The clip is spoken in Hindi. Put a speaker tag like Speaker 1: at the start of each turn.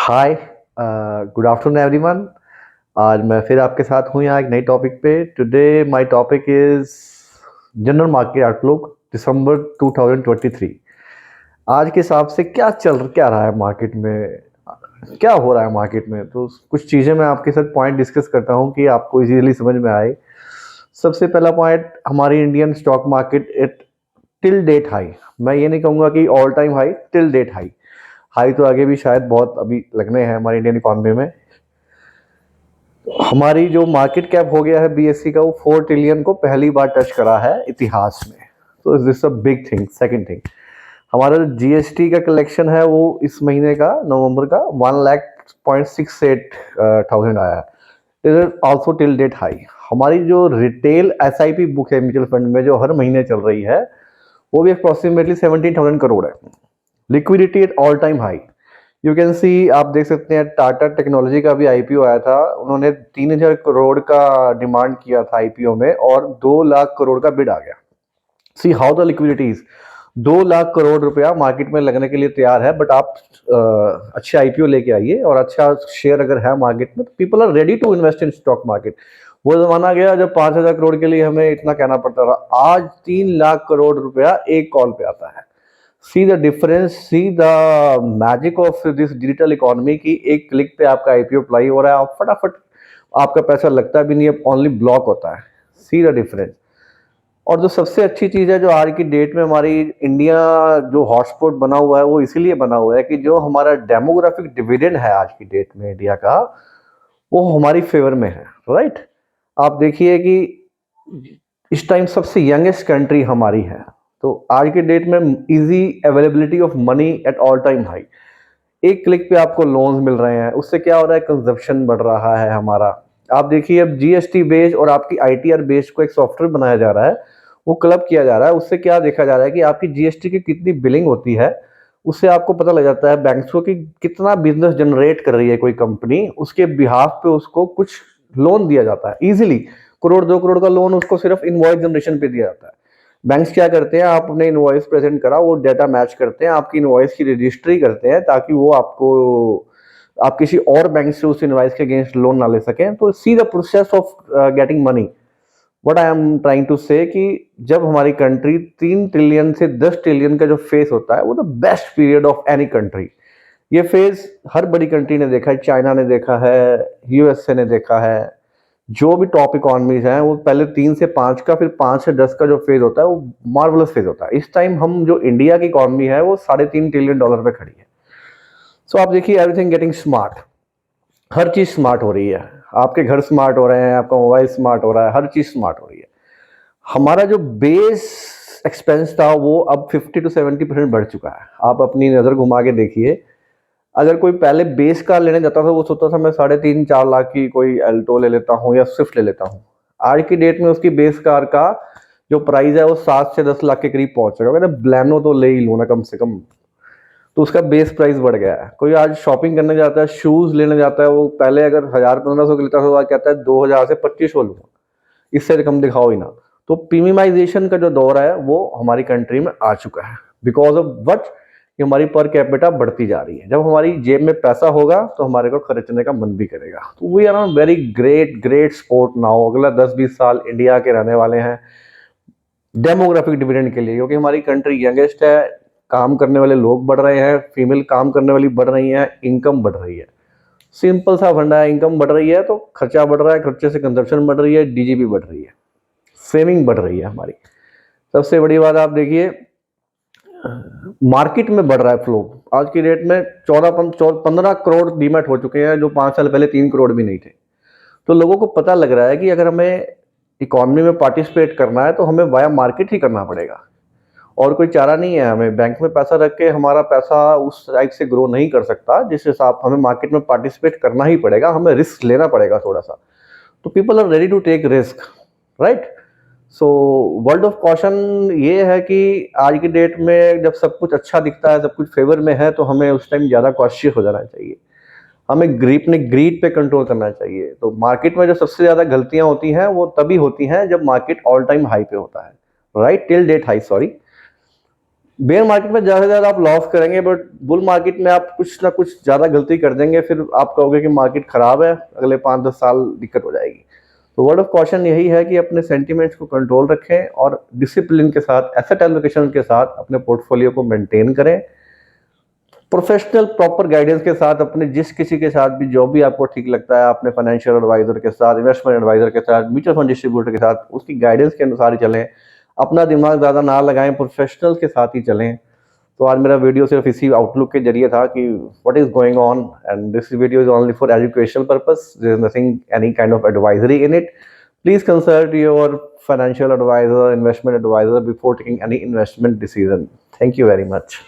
Speaker 1: हाय, गुड आफ्टरनून एवरीवन। आज मैं फिर आपके साथ हूँ यहाँ एक नई टॉपिक पे। Today my topic is general market outlook December 2023। आज के हिसाब से क्या रहा है मार्केट में, क्या हो रहा है मार्केट में, तो कुछ चीज़ें मैं आपके साथ पॉइंट डिस्कस करता हूँ कि आपको इजीली समझ में आए। सबसे पहला पॉइंट, हमारी Indian stock market at till date high. मैं ये नहीं कहूँगा कि all time high, till date high. High तो आगे भी शायद बहुत अभी लगने हैं हमारी इंडियन इकॉनमी में। हमारी जो मार्केट कैप हो गया है बीएससी का, वो 4 ट्रिलियन को पहली बार टच करा है इतिहास में। तो is this a big thing. Second thing, हमारा जो जीएसटी का कलेक्शन है वो इस महीने का, नवंबर का 1,68,000 आया है। It is also till date high. हमारी जो रिटेल एसआईपी बुक है म्यूचुअल फंड में, जो हर महीने चल रही है, वो भी अप्रोक्सीमेटली 17,000 करोड़ है। Liquidity at all time high. You can see, आप देख सकते हैं टाटा टेक्नोलॉजी का भी आईपीओ आया था। उन्होंने 3,000 करोड़ का डिमांड किया था आईपीओ में और 2 लाख करोड़ का बिड आ गया। See how the liquidities. 2 lakh crore रुपया मार्केट में लगने के लिए तैयार है, बट आप अच्छे आईपीओ लेके आइए और अच्छा शेयर अगर है मार्केट में, तो people are ready to invest in stock market. वो जमाना गया जब 5,000 करोड़ के लिए हमें इतना कहना पड़ता था। आज 3 लाख करोड़ रुपया एक कॉल पे आता है। See the difference, see the magic of this digital economy की एक क्लिक पे आपका आईपीओ अप्लाई हो रहा है, आप फटाफट, आपका पैसा लगता भी नहीं है, ओनली ब्लॉक होता है। See the difference. और जो सबसे अच्छी चीज़ है, जो आज की डेट में हमारी इंडिया जो हॉटस्पॉट बना हुआ है, वो इसीलिए बना हुआ है कि जो हमारा डेमोग्राफिक डिविडेंड है आज की डेट में इंडिया का, वो हमारी फेवर में है। राइट। आप देखिए कि इस टाइम सबसे यंगेस्ट कंट्री हमारी है, तो आज के डेट में easy availability of money at all time high. एक क्लिक पे आपको लोन्स मिल रहे हैं। उससे क्या हो रहा है, कंजप्शन बढ़ रहा है हमारा। आप देखिए, अब जीएसटी बेस्ड और आपकी आईटीआर बेस्ड को एक सॉफ्टवेयर बनाया जा रहा है, वो क्लब किया जा रहा है। उससे क्या देखा जा रहा है कि आपकी जीएसटी की कितनी बिलिंग होती है, उससे आपको पता लग जाता है बैंक्स को कि कितना बिजनेस जनरेट कर रही है कोई कंपनी। उसके बिहाफ पे उसको कुछ लोन दिया जाता है इजीली। करोड़ 2 करोड़ का लोन उसको सिर्फ इनवॉइस जनरेशन पे दिया जाता है। बैंक्स क्या करते हैं, आप अपने इनवॉइस प्रेजेंट करा, वो डेटा मैच करते हैं, आपकी इनवॉइस की रजिस्ट्री करते हैं, ताकि वो आपको, आप किसी और बैंक से उस इनवॉइस के अगेंस्ट लोन ना ले सकें। तो see the process of getting money. What I am trying to say कि जब हमारी कंट्री 3 ट्रिलियन से 10 ट्रिलियन का जो फेस होता है, वो the best period of any country. ये फेज हर बड़ी कंट्री ने देखा है। चाइना ने देखा है, यूएसए ने देखा है। जो भी टॉप इकोनॉमीज हैं, वो पहले 3 से 5 का, फिर 5 से 10 का जो फेज होता है, वो मार्वलस फेज होता है। इस टाइम हम, जो इंडिया की इकोनॉमी है, वो $3.5 ट्रिलियन पे खड़ी है। सो आप देखिए, एवरीथिंग गेटिंग स्मार्ट। हर चीज स्मार्ट हो रही है। आपके घर स्मार्ट हो रहे हैं, आपका मोबाइल स्मार्ट हो रहा है, हर चीज स्मार्ट हो रही है। हमारा जो बेस एक्सपेंस था, वो अब 50 to 70% बढ़ चुका है। आप अपनी नजर घुमा के देखिए। अगर कोई पहले बेस कार लेने जाता था, वो सोचता था मैं 3.5 4 लाख की कोई अल्टो ले लेता हूँ या स्विफ्ट ले लेता हूँ। आज की डेट में उसकी बेस कार का जो प्राइस है, वो 7 से 10 लाख के करीब पहुंच चुका है। कहते ब्लैनो तो ले ही लो ना कम से कम। तो उसका बेस प्राइस बढ़ गया है। कोई आज शॉपिंग करने जाता है, शूज लेने जाता है, वो पहले अगर 1,000 1500 का लेता था, वो आज कहता है 2,000 से 2,500 लूंगा, इससे कम दिखाओ ही ना। तो प्रीमियमाइजेशन का जो दौर है, वो हमारी कंट्री में आ चुका है। बिकॉज ऑफ वट, कि हमारी पर कैपिटा बढ़ती जा रही है। जब हमारी जेब में पैसा होगा, तो हमारे को खर्चने का मन भी करेगा। तो we are on very great great sport now. अगला 10 20 साल इंडिया के रहने वाले हैं डेमोग्राफिक डिविडेंड के लिए, क्योंकि हमारी कंट्री यंगेस्ट है, काम करने वाले लोग बढ़ रहे हैं, फीमेल काम करने वाली बढ़ रही हैं, इनकम बढ़ रही है। सिंपल सा फंडा है, इनकम बढ़ रही है तो खर्चा बढ़ रहा है, खर्चे से कंजप्शन बढ़ रही है, डीजीपी बढ़ रही है, सेविंग बढ़ रही है हमारी। सबसे बड़ी बात आप देखिए, मार्केट में बढ़ रहा है फ्लो। आज की डेट में 15 करोड़ डीमैट हो चुके हैं, जो 5 साल पहले 3 करोड़ भी नहीं थे। तो लोगों को पता लग रहा है कि अगर हमें इकोनॉमी में पार्टिसिपेट करना है, तो हमें वाया मार्केट ही करना पड़ेगा, और कोई चारा नहीं है। हमें बैंक में पैसा रख के हमारा पैसा उस टाइप से ग्रो नहीं कर सकता, जिस हिसाब हमें मार्केट में पार्टिसिपेट करना ही पड़ेगा, हमें रिस्क लेना पड़ेगा थोड़ा सा। तो people are ready to take risk. Right. So world of caution ये है कि आज की डेट में जब सब कुछ अच्छा दिखता है, सब कुछ फेवर में है, तो हमें उस टाइम ज़्यादा कॉशियस हो जाना चाहिए। हमें ग्रीड पे कंट्रोल करना चाहिए। तो मार्केट में जो सबसे ज़्यादा गलतियां होती हैं, वो तभी होती हैं जब मार्केट ऑल टाइम हाई पे होता है। Right, till date high, sorry. Bear market में ज़्यादा से ज़्यादा आप लॉस करेंगे, बट बुल मार्केट में आप कुछ ना कुछ ज़्यादा गलती कर देंगे, फिर आप कहोगे कि मार्केट ख़राब है, अगले 5-10 साल दिक्कत हो जाएगी। तो वर्ड ऑफ कॉशन यही है कि अपने सेंटिमेंट्स को कंट्रोल रखें और डिसिप्लिन के साथ, एसेट एलोकेशन के साथ अपने पोर्टफोलियो को मेंटेन करें। प्रोफेशनल प्रॉपर गाइडेंस के साथ अपने जिस किसी के साथ भी, जो भी आपको ठीक लगता है, अपने फाइनेंशियल एडवाइजर के साथ, इन्वेस्टमेंट एडवाइजर के साथ, म्यूचुअल फंड डिस्ट्रीब्यूटर के साथ, उसकी गाइडेंस के अनुसार ही चलें। अपना दिमाग ज़्यादा ना लगाएं, प्रोफेशनल के साथ ही चलें। तो आज मेरा वीडियो सिर्फ इसी आउटलुक के जरिए था कि what is going on, and this video is only for educational purpose, there is nothing any kind of advisory in it. Please consult your financial advisor, investment advisor before taking any investment decision. Thank you very much.